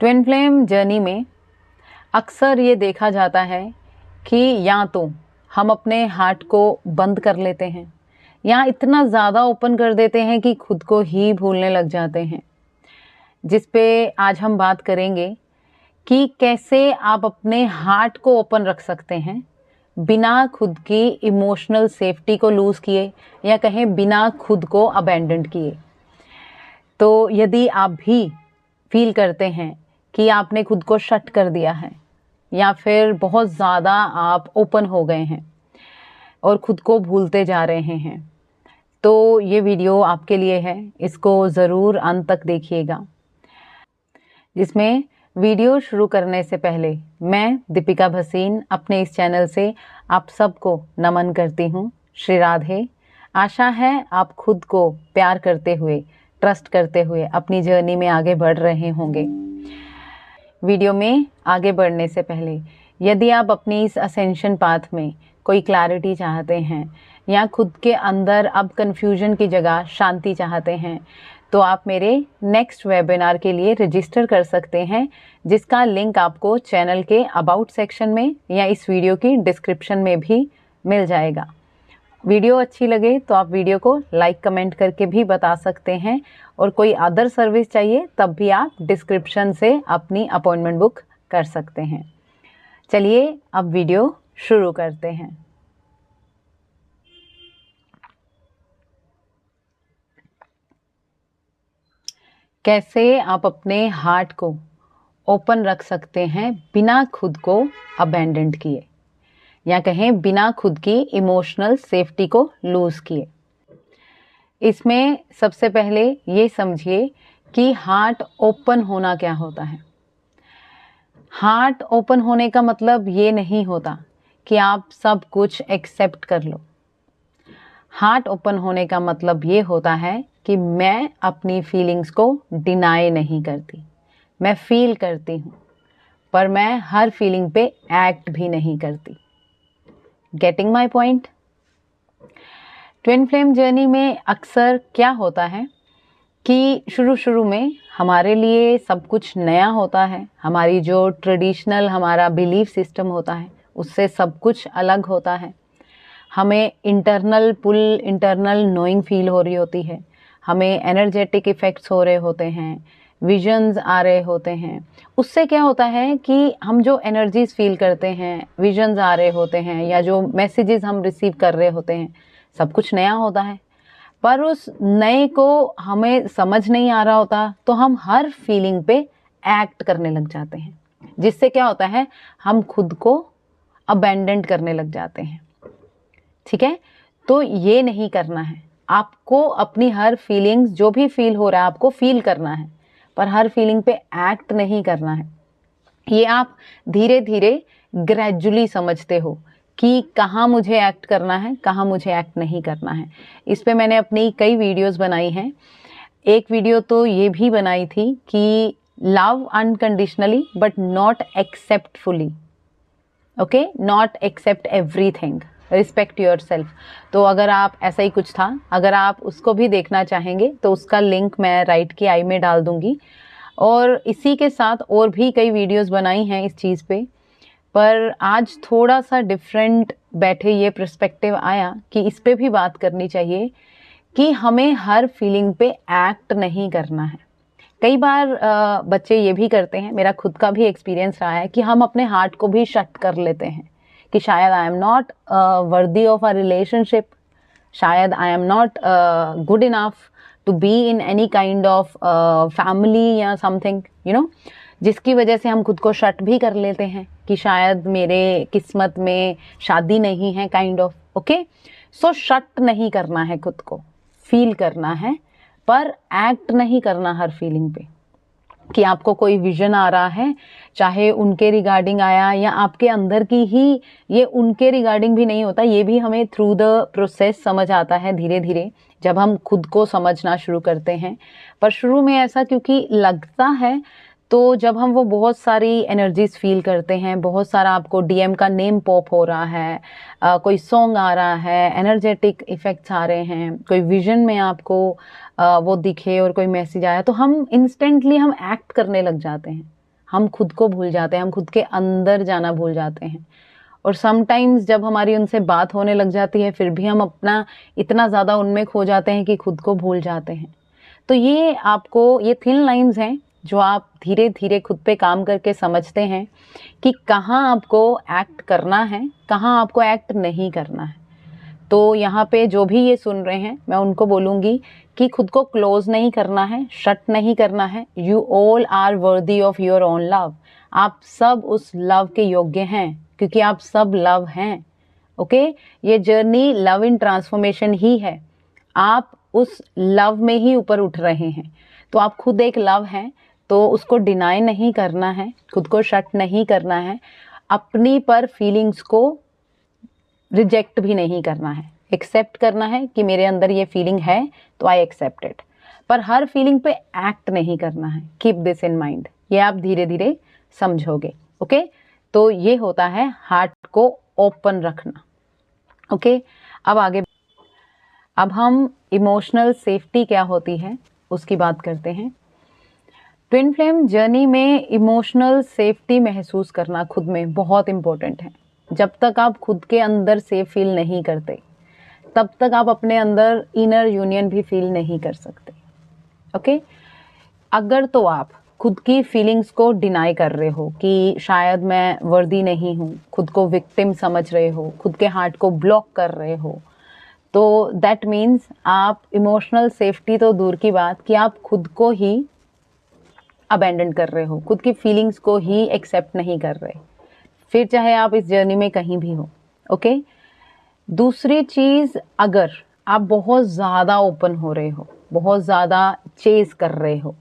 Twin flame journey में अक्सर ये देखा जाता है कि या तो हम अपने हार्ट को बंद कर लेते हैं या इतना ज़्यादा ओपन कर देते हैं कि खुद को ही भूलने लग जाते हैं। जिस पे आज हम बात करेंगे कि कैसे आप अपने हार्ट को ओपन रख सकते हैं बिना खुद की इमोशनल सेफ्टी को लूज़ किए या कहें बिना खुद को अबैंडन किए। तो यदि आप भी फील करते हैं कि आपने खुद को शट कर दिया है या फिर बहुत ज़्यादा आप ओपन हो गए हैं और खुद को भूलते जा रहे हैं, तो ये वीडियो आपके लिए है। इसको ज़रूर अंत तक देखिएगा। जिसमें वीडियो शुरू करने से पहले मैं दीपिका भसीन अपने इस चैनल से आप सबको नमन करती हूँ। श्री राधे। आशा है आप खुद को प्यार करते हुए, ट्रस्ट करते हुए अपनी जर्नी में आगे बढ़ रहे होंगे। वीडियो में आगे बढ़ने से पहले यदि आप अपनी इस असेंशन पाथ में कोई क्लैरिटी चाहते हैं या खुद के अंदर अब कन्फ्यूजन की जगह शांति चाहते हैं, तो आप मेरे नेक्स्ट वेबिनार के लिए रजिस्टर कर सकते हैं, जिसका लिंक आपको चैनल के अबाउट सेक्शन में या इस वीडियो की डिस्क्रिप्शन में भी मिल जाएगा। वीडियो अच्छी लगे तो आप वीडियो को लाइक कमेंट करके भी बता सकते हैं, और कोई अदर सर्विस चाहिए तब भी आप डिस्क्रिप्शन से अपनी अपॉइंटमेंट बुक कर सकते हैं। चलिए अब वीडियो शुरू करते हैं। कैसे आप अपने हार्ट को ओपन रख सकते हैं बिना खुद को अबैंडन किए या कहें बिना खुद की इमोशनल सेफ्टी को लूज़ किए। इसमें सबसे पहले ये समझिए कि हार्ट ओपन होना क्या होता है। हार्ट ओपन होने का मतलब ये नहीं होता कि आप सब कुछ एक्सेप्ट कर लो। हार्ट ओपन होने का मतलब ये होता है कि मैं अपनी फीलिंग्स को डिनाई नहीं करती। मैं फील करती हूँ, पर मैं हर फीलिंग पे एक्ट भी नहीं करती। Getting my point? Twin flame journey में अक्सर क्या होता है कि शुरू में हमारे लिए सब कुछ नया होता है। हमारी जो ट्रेडिशनल हमारा बिलीफ सिस्टम होता है उससे सब कुछ अलग होता है। हमें इंटरनल पुल, इंटरनल नोइंग फील हो रही होती है। हमें एनर्जेटिक इफ़ेक्ट्स हो रहे होते हैं, विजन्स आ रहे होते हैं। उससे क्या होता है कि हम जो एनर्जीज फील करते हैं, विजन्स आ रहे होते हैं या जो मैसेजेस हम रिसीव कर रहे होते हैं, सब कुछ नया होता है। पर उस नए को हमें समझ नहीं आ रहा होता, तो हम हर फीलिंग पे एक्ट करने लग जाते हैं, जिससे क्या होता है हम खुद को अबैंडन करने लग जाते हैं। ठीक है, तो ये नहीं करना है। आपको अपनी हर फीलिंग्स, जो भी फील हो रहा है आपको फील करना है, पर हर फीलिंग पे एक्ट नहीं करना है। ये आप धीरे धीरे ग्रेजुअली समझते हो कि कहाँ मुझे एक्ट करना है, कहाँ मुझे एक्ट नहीं करना है। इस पे मैंने अपनी कई वीडियोस बनाई हैं। एक वीडियो तो ये भी बनाई थी कि love unconditionally but not accept fully. Okay, not accept everything, respect your self. तो अगर आप, ऐसा ही कुछ था, अगर आप उसको भी देखना चाहेंगे तो उसका लिंक मैं राइट की आई में डाल दूंगी। और इसी के साथ और भी कई वीडियोस बनाई हैं इस चीज़ पे, पर आज थोड़ा सा डिफरेंट बैठे ये पर्सपेक्टिव आया कि इस पे भी बात करनी चाहिए कि हमें हर फीलिंग पे एक्ट नहीं करना है। कई बार बच्चे ये भी करते हैं, मेरा खुद का भी एक्सपीरियंस रहा है कि हम अपने हार्ट को भी शट कर लेते हैं कि शायद I am not worthy of a relationship, शायद I am not good enough to be in any kind of family या समथिंग, यू नो, जिसकी वजह से हम खुद को शट भी कर लेते हैं कि शायद मेरे किस्मत में शादी नहीं है, kind of. Okay, so shut नहीं करना है, खुद को फील करना है, पर एक्ट नहीं करना हर फीलिंग पे। कि आपको कोई विजन आ रहा है, चाहे उनके रिगार्डिंग आया या आपके अंदर की ही, ये उनके रिगार्डिंग भी नहीं होता, ये भी हमें थ्रू द प्रोसेस समझ आता है धीरे धीरे जब हम खुद को समझना शुरू करते हैं। पर शुरू में ऐसा क्योंकि लगता है, तो जब हम वो बहुत सारी एनर्जीज फील करते हैं, बहुत सारा आपको डीएम का नेम पॉप हो रहा है, कोई सॉन्ग आ रहा है, एनर्जेटिक इफेक्ट्स आ रहे हैं, कोई विजन में आपको वो दिखे और कोई मैसेज आया, तो हम इंस्टेंटली हम एक्ट करने लग जाते हैं। हम खुद को भूल जाते हैं, हम खुद के अंदर जाना भूल जाते हैं। और समटाइम्स जब हमारी उनसे बात होने लग जाती है फिर भी हम अपना इतना ज़्यादा उनमें खो जाते हैं कि खुद को भूल जाते हैं। तो ये आपको, ये थिन लाइंस हैं जो आप धीरे धीरे खुद पे काम करके समझते हैं कि कहाँ आपको एक्ट करना है, कहाँ आपको एक्ट नहीं करना है। तो यहाँ पे जो भी ये सुन रहे हैं मैं उनको बोलूँगी कि खुद को क्लोज नहीं करना है, शट नहीं करना है। You all are worthy of your own love. आप सब उस लव के योग्य हैं क्योंकि आप सब लव हैं। ओके, ये जर्नी लव इन ट्रांसफॉर्मेशन ही है। आप उस लव में ही ऊपर उठ रहे हैं। तो आप खुद एक लव हैं, तो उसको डिनाई नहीं करना है, खुद को शट नहीं करना है, अपनी पर फीलिंग्स को रिजेक्ट भी नहीं करना है, एक्सेप्ट करना है कि मेरे अंदर ये फीलिंग है तो आई एक्सेप्ट इट। पर हर फीलिंग पे एक्ट नहीं करना है। कीप दिस इन माइंड, ये आप धीरे धीरे समझोगे। ओके, तो ये होता है हार्ट को ओपन रखना। ओके, अब आगे, अब हम इमोशनल सेफ्टी क्या होती है उसकी बात करते हैं। ट्विन फ्लेम जर्नी में इमोशनल सेफ्टी महसूस करना खुद में बहुत इम्पोर्टेंट है। जब तक आप खुद के अंदर सेफ फील नहीं करते तब तक आप अपने अंदर इनर यूनियन भी फील नहीं कर सकते। ओके, अगर तो आप खुद की फीलिंग्स को डिनाई कर रहे हो कि शायद मैं वर्दी नहीं हूँ, खुद को विक्टिम समझ रहे हो, खुद के हार्ट को ब्लॉक कर रहे हो, तो दैट मीन्स आप इमोशनल सेफ्टी तो दूर की बात कि आप खुद को ही अबैंडन कर रहे हो, खुद की फीलिंग्स को ही एक्सेप्ट नहीं कर रहे, फिर चाहे आप इस जर्नी में कहीं भी हो। ओके, दूसरी चीज़, अगर आप बहुत ज़्यादा ओपन हो रहे हो, बहुत ज़्यादा चेज कर रहे हो,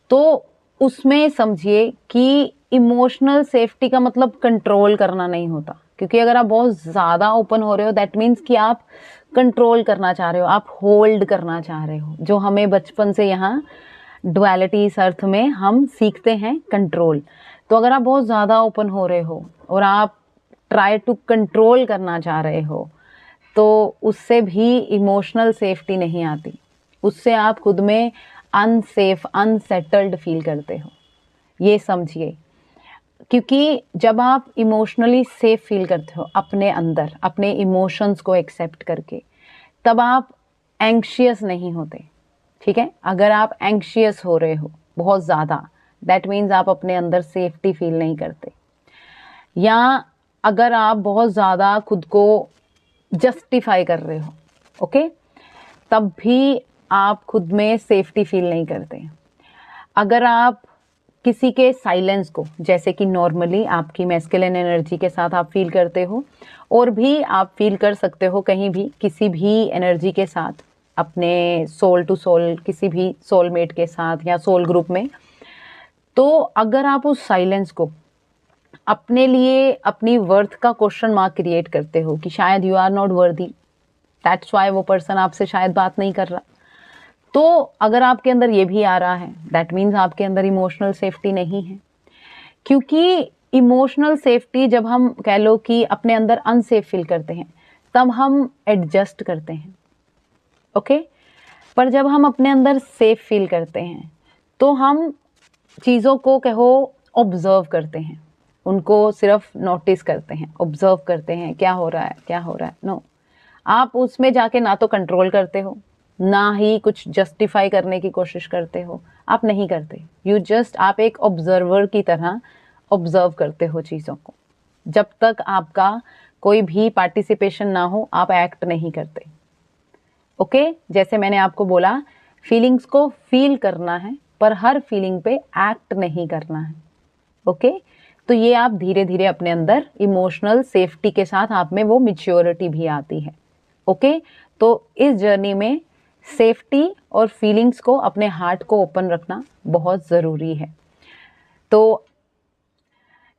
तो उसमें समझिए कि इमोशनल सेफ्टी का मतलब कंट्रोल करना नहीं होता। क्योंकि अगर आप बहुत ज़्यादा ओपन हो रहे हो दैट मीन्स कि आप कंट्रोल करना चाह रहे हो, आप होल्ड करना चाह रहे हो, जो हमें बचपन से यहाँ डुअलिटी इस अर्थ में हम सीखते हैं, कंट्रोल। तो अगर आप बहुत ज़्यादा ओपन हो रहे हो और आप ट्राई टू कंट्रोल करना चाह रहे हो तो उससे भी इमोशनल सेफ्टी नहीं आती, उससे आप खुद में अनसेफ, अनसेटल्ड फील करते हो। ये समझिए, क्योंकि जब आप इमोशनली सेफ फील करते हो अपने अंदर, अपने इमोशंस को एक्सेप्ट करके, तब आप एंग्शियस नहीं होते। ठीक है, अगर आप एंग्शियस हो रहे हो बहुत ज़्यादा दैट मीन्स आप अपने अंदर सेफ्टी फील नहीं करते। या अगर आप बहुत ज़्यादा खुद को जस्टिफाई कर रहे हो, ओके, तब भी आप खुद में सेफ्टी फील नहीं करते। अगर आप किसी के साइलेंस को, जैसे कि नॉर्मली आपकी मैस्कुलिन एनर्जी के साथ आप फील करते हो, और भी आप फील कर सकते हो कहीं भी किसी भी एनर्जी के साथ, अपने सोल टू सोल किसी भी सोलमेट के साथ या सोल ग्रुप में, तो अगर आप उस साइलेंस को अपने लिए अपनी वर्थ का क्वेश्चन मार्क क्रिएट करते हो कि शायद you are not worthy, that's why वो पर्सन आपसे शायद बात नहीं कर रहा, तो अगर आपके अंदर ये भी आ रहा है दैट मीन्स आपके अंदर इमोशनल सेफ्टी नहीं है। क्योंकि इमोशनल सेफ्टी, जब हम कह लो कि अपने अंदर अनसेफ फील करते हैं तब हम एडजस्ट करते हैं। ओके, पर जब हम अपने अंदर सेफ फील करते हैं तो हम चीज़ों को कहो ऑब्जर्व करते हैं, उनको सिर्फ नोटिस करते हैं, ऑब्जर्व करते हैं क्या हो रहा है, क्या हो रहा है। नो, आप उसमें जाके ना तो कंट्रोल करते हो, ना ही कुछ जस्टिफाई करने की कोशिश करते हो, आप नहीं करते। यू जस्ट, आप एक ऑब्जर्वर की तरह ऑब्जर्व करते हो चीज़ों को। जब तक आपका कोई भी पार्टिसिपेशन ना हो आप एक्ट नहीं करते। ओके, जैसे मैंने आपको बोला, फीलिंग्स को फील करना है पर हर फीलिंग पे एक्ट नहीं करना है। ओके, तो ये आप धीरे धीरे अपने अंदर इमोशनल सेफ्टी के साथ आप में वो मैच्योरिटी भी आती है। ओके, तो इस जर्नी में सेफ्टी और फीलिंग्स को, अपने हार्ट को ओपन रखना बहुत ज़रूरी है। तो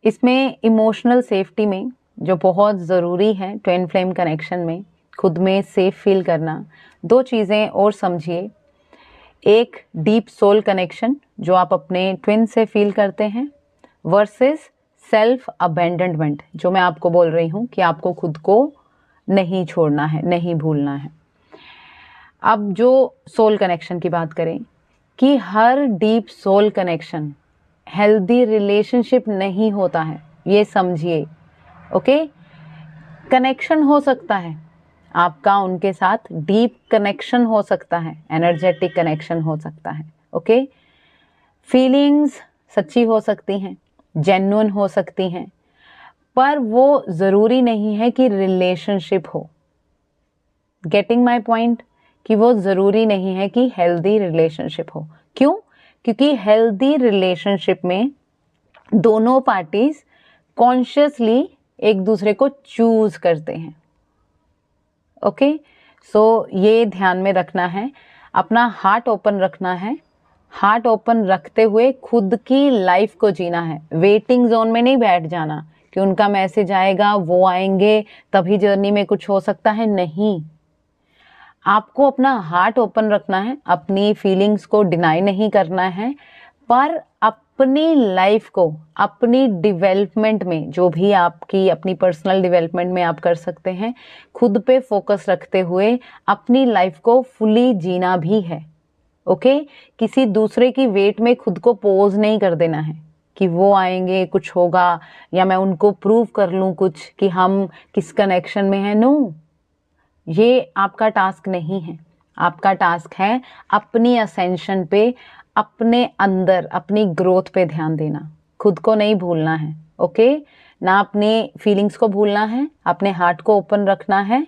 इसमें इमोशनल सेफ्टी में जो बहुत ज़रूरी है ट्विन फ्लेम कनेक्शन में, खुद में सेफ फील करना, दो चीज़ें और समझिए। एक डीप सोल कनेक्शन जो आप अपने ट्विन से फील करते हैं, वर्सेस सेल्फ अबैंडनमेंट जो मैं आपको बोल रही हूँ कि आपको खुद को नहीं छोड़ना है, नहीं भूलना है। अब जो सोल कनेक्शन की बात करें कि हर deep soul connection healthy relationship नहीं होता है, ये समझिए। ओके, कनेक्शन हो सकता है आपका उनके साथ, डीप कनेक्शन हो सकता है, एनर्जेटिक कनेक्शन हो सकता है। ओके, फीलिंग्स सच्ची हो सकती हैं, जेन्युइन हो सकती हैं, पर वो ज़रूरी नहीं है कि रिलेशनशिप हो। गेटिंग माई पॉइंट, कि वो ज़रूरी नहीं है कि हेल्दी रिलेशनशिप हो। क्यों? क्योंकि हेल्दी रिलेशनशिप में दोनों पार्टीज कॉन्शियसली एक दूसरे को चूज करते हैं। ओके, सो ये ध्यान में रखना है, अपना हार्ट ओपन रखना है, हार्ट ओपन रखते हुए खुद की लाइफ को जीना है। वेटिंग जोन में नहीं बैठ जाना कि उनका मैसेज आएगा, वो आएंगे तभी जर्नी में कुछ हो सकता है। नहीं, आपको अपना हार्ट ओपन रखना है, अपनी फीलिंग्स को डिनाई नहीं करना है, पर अपनी लाइफ को, अपनी डेवलपमेंट में, जो भी आपकी अपनी पर्सनल डेवलपमेंट में आप कर सकते हैं, खुद पे फोकस रखते हुए अपनी लाइफ को फुली जीना भी है। ओके, किसी दूसरे की वेट में खुद को पोज नहीं कर देना है कि वो आएंगे कुछ होगा, या मैं उनको प्रूव कर लूं कुछ कि हम किस कनेक्शन में हैं। नो, ये आपका टास्क नहीं है। आपका टास्क है अपनी असेंशन पे, अपने अंदर अपनी ग्रोथ पे ध्यान देना, खुद को नहीं भूलना है। ओके, ना अपनी फीलिंग्स को भूलना है, अपने हार्ट को ओपन रखना है।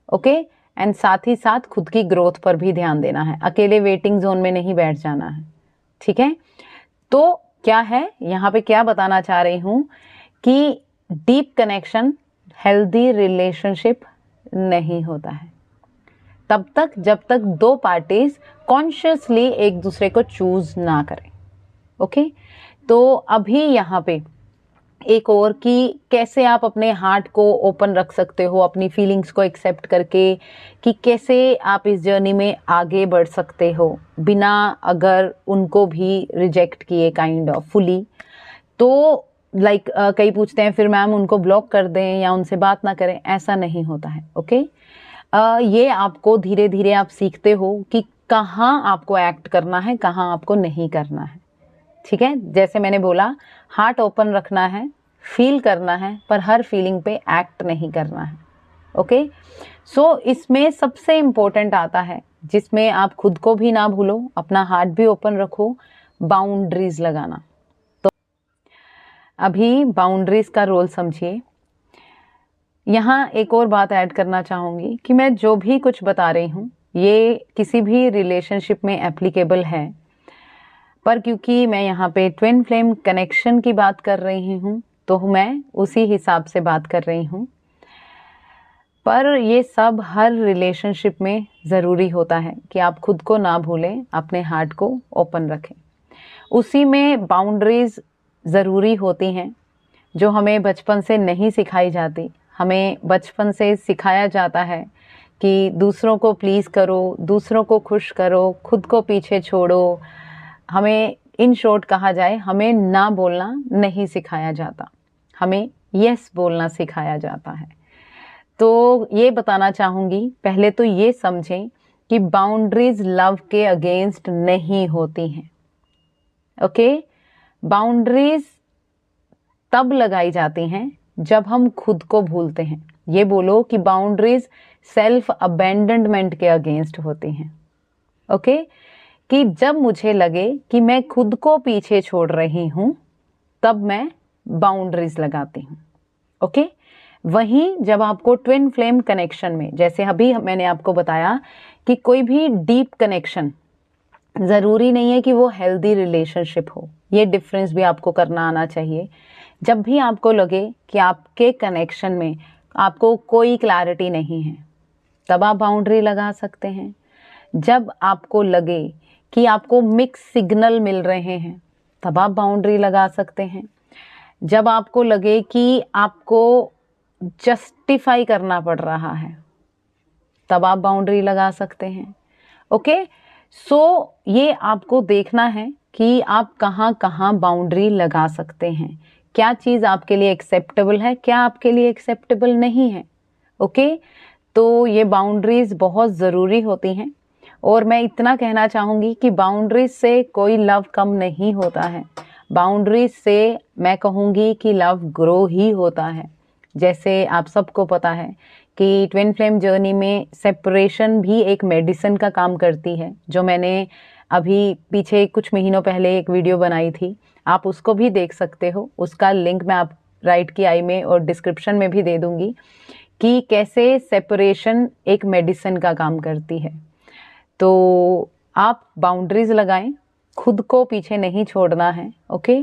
ओके, एंड साथ ही साथ खुद की ग्रोथ पर भी ध्यान देना है, अकेले वेटिंग जोन में नहीं बैठ जाना है। ठीक है, तो क्या है यहाँ पे, क्या बताना चाह रही हूँ कि डीप कनेक्शन, हेल्दी रिलेशनशिप नहीं होता है तब तक जब तक दो पार्टीज कॉन्शियसली एक दूसरे को चूज ना करें। ओके, तो अभी यहाँ पे एक और कि कैसे आप अपने हार्ट को ओपन रख सकते हो, अपनी फीलिंग्स को एक्सेप्ट करके, कि कैसे आप इस जर्नी में आगे बढ़ सकते हो बिना अगर उनको भी रिजेक्ट किए, काइंड ऑफ फुली। तो लाइक कई पूछते हैं फिर मैम उनको ब्लॉक कर दें या उनसे बात ना करें, ऐसा नहीं होता है। ओके, ये आपको धीरे धीरे आप सीखते हो कि कहाँ आपको एक्ट करना है, कहाँ आपको नहीं करना है। ठीक है, जैसे मैंने बोला, हार्ट ओपन रखना है, फील करना है, पर हर फीलिंग पे एक्ट नहीं करना है। ओके, सो इसमें सबसे इम्पोर्टेंट आता है, जिसमें आप खुद को भी ना भूलो, अपना हार्ट भी ओपन रखो, बाउंड्रीज लगाना। तो अभी बाउंड्रीज का रोल समझिए। यहाँ एक और बात ऐड करना चाहूँगी कि मैं जो भी कुछ बता रही हूँ ये किसी भी रिलेशनशिप में एप्लीकेबल है, पर क्योंकि मैं यहाँ पे ट्विन फ्लेम कनेक्शन की बात कर रही हूँ तो मैं उसी हिसाब से बात कर रही हूँ। पर ये सब हर रिलेशनशिप में ज़रूरी होता है कि आप खुद को ना भूलें, अपने हार्ट को ओपन रखें। उसी में बाउंड्रीज ज़रूरी होती हैं जो हमें बचपन से नहीं सिखाई जाती। हमें बचपन से सिखाया जाता है कि दूसरों को प्लीज़ करो, दूसरों को खुश करो, खुद को पीछे छोड़ो। हमें इन शॉर्ट कहा जाए, हमें ना बोलना नहीं सिखाया जाता, हमें यस बोलना सिखाया जाता है। तो ये बताना चाहूँगी, पहले तो ये समझें कि बाउंड्रीज लव के अगेंस्ट नहीं होती हैं। ओके, बाउंड्रीज तब लगाई जाती हैं जब हम खुद को भूलते हैं। ये बोलो कि बाउंड्रीज सेल्फ अबेंडनमेंट के अगेंस्ट होती हैं। ओके, कि जब मुझे लगे कि मैं खुद को पीछे छोड़ रही हूं तब मैं बाउंड्रीज लगाती हूं। ओके, वहीं जब आपको ट्विन फ्लेम कनेक्शन में, जैसे अभी मैंने आपको बताया कि कोई भी डीप कनेक्शन ज़रूरी नहीं है कि वो हेल्दी रिलेशनशिप हो, ये डिफरेंस भी आपको करना आना चाहिए। जब भी आपको लगे कि आपके कनेक्शन में आपको कोई क्लैरिटी नहीं है तब आप बाउंड्री लगा सकते हैं। जब आपको लगे कि आपको मिक्स सिग्नल मिल रहे हैं तब आप बाउंड्री लगा सकते हैं। जब आपको लगे कि आपको जस्टिफाई करना पड़ रहा है तब आप बाउंड्री लगा सकते हैं। ओके, सो ये आपको देखना है कि आप कहाँ कहाँ बाउंड्री लगा सकते हैं, क्या चीज़ आपके लिए एक्सेप्टेबल है, क्या आपके लिए एक्सेप्टेबल नहीं है। ओके, तो ये बाउंड्रीज बहुत ज़रूरी होती हैं। और मैं इतना कहना चाहूँगी कि बाउंड्रीज से कोई लव कम नहीं होता है, बाउंड्रीज से मैं कहूँगी कि लव ग्रो ही होता है। जैसे आप सबको पता है कि ट्विन फ्लेम जर्नी में सेपरेशन भी एक मेडिसिन का काम करती है, जो मैंने अभी पीछे कुछ महीनों पहले एक वीडियो बनाई थी, आप उसको भी देख सकते हो। उसका लिंक मैं आप राइट की आई में और डिस्क्रिप्शन में भी दे दूंगी कि कैसे सेपरेशन एक मेडिसिन का काम करती है। तो आप बाउंड्रीज लगाएं, खुद को पीछे नहीं छोड़ना है। ओके,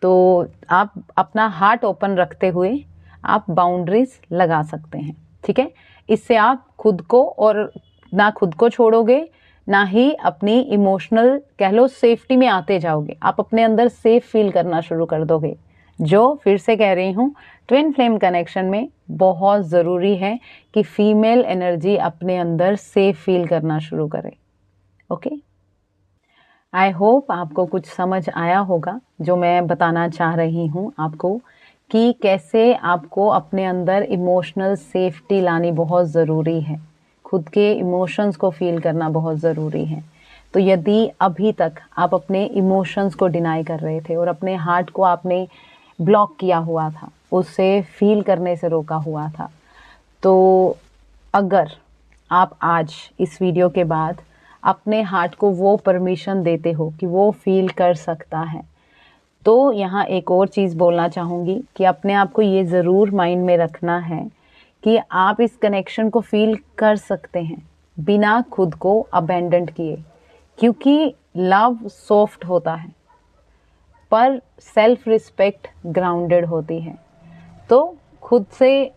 तो आप अपना हार्ट ओपन रखते हुए आप बाउंड्रीज लगा सकते हैं। ठीक है, इससे आप खुद को और ना खुद को छोड़ोगे, ना ही अपनी इमोशनल कह लो सेफ्टी में आते जाओगे। आप अपने अंदर सेफ फील करना शुरू कर दोगे, जो फिर से कह रही हूँ ट्विन फ्लेम कनेक्शन में बहुत ज़रूरी है कि फीमेल एनर्जी अपने अंदर सेफ फील करना शुरू करे। ओके, आई होप आपको कुछ समझ आया होगा जो मैं बताना चाह रही हूँ आपको, कि कैसे आपको अपने अंदर इमोशनल सेफ्टी लानी बहुत ज़रूरी है, खुद के इमोशंस को फील करना बहुत ज़रूरी है। तो यदि अभी तक आप अपने इमोशंस को डिनाई कर रहे थे और अपने हार्ट को आपने ब्लॉक किया हुआ था, उससे फील करने से रोका हुआ था, तो अगर आप आज इस वीडियो के बाद अपने हार्ट को वो परमिशन देते हो कि वो फील कर सकता है, तो यहाँ एक और चीज़ बोलना चाहूँगी कि अपने आप को ये ज़रूर माइंड में रखना है कि आप इस कनेक्शन को फील कर सकते हैं बिना खुद को अबेंडन किए, क्योंकि लव सॉफ्ट होता है पर सेल्फ रिस्पेक्ट ग्राउंडेड होती है। तो खुद से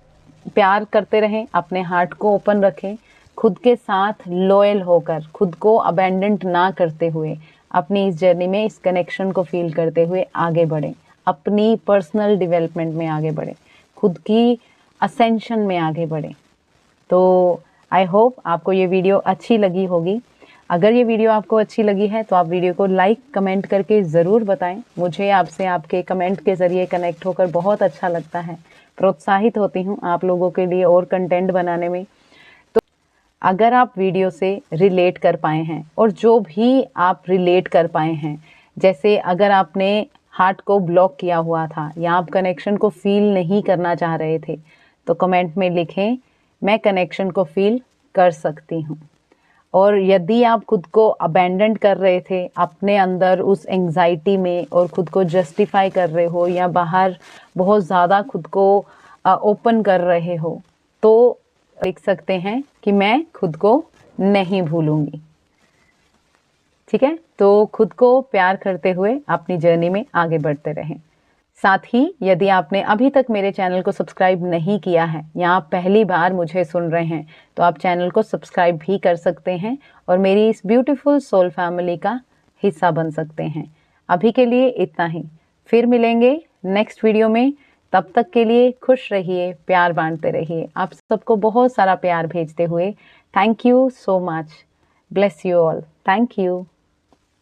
प्यार करते रहें, अपने हार्ट को ओपन रखें, खुद के साथ लॉयल होकर, खुद को अबेंडेंट ना करते हुए अपनी इस जर्नी में इस कनेक्शन को फील करते हुए आगे बढ़ें, अपनी पर्सनल डेवलपमेंट में आगे बढ़ें, खुद की असेंशन में आगे बढ़ें। तो आई होप आपको ये वीडियो अच्छी लगी होगी। अगर ये वीडियो आपको अच्छी लगी है तो आप वीडियो को लाइक कमेंट करके ज़रूर बताएं। मुझे आपसे आपके कमेंट के ज़रिए कनेक्ट होकर बहुत अच्छा लगता है, प्रोत्साहित होती हूँ आप लोगों के लिए और कंटेंट बनाने में। तो अगर आप वीडियो से रिलेट कर पाए हैं, और जो भी आप रिलेट कर पाए हैं, जैसे अगर आपने हार्ट को ब्लॉक किया हुआ था या आप कनेक्शन को फील नहीं करना चाह रहे थे, तो कमेंट में लिखें मैं कनेक्शन को फील कर सकती हूँ। और यदि आप खुद को अबेंडन कर रहे थे अपने अंदर उस एंग्जाइटी में और खुद को जस्टिफाई कर रहे हो या बाहर बहुत ज़्यादा खुद को ओपन कर रहे हो, तो लिख सकते हैं कि मैं खुद को नहीं भूलूंगी। ठीक है, तो खुद को प्यार करते हुए अपनी जर्नी में आगे बढ़ते रहें। साथ ही यदि आपने अभी तक मेरे चैनल को सब्सक्राइब नहीं किया है या आप पहली बार मुझे सुन रहे हैं, तो आप चैनल को सब्सक्राइब भी कर सकते हैं और मेरी इस ब्यूटीफुल सोल फैमिली का हिस्सा बन सकते हैं। अभी के लिए इतना ही, फिर मिलेंगे नेक्स्ट वीडियो में। तब तक के लिए खुश रहिए, प्यार बांटते रहिए। आप सबको बहुत सारा प्यार भेजते हुए thank you so much. Bless you all. Thank you.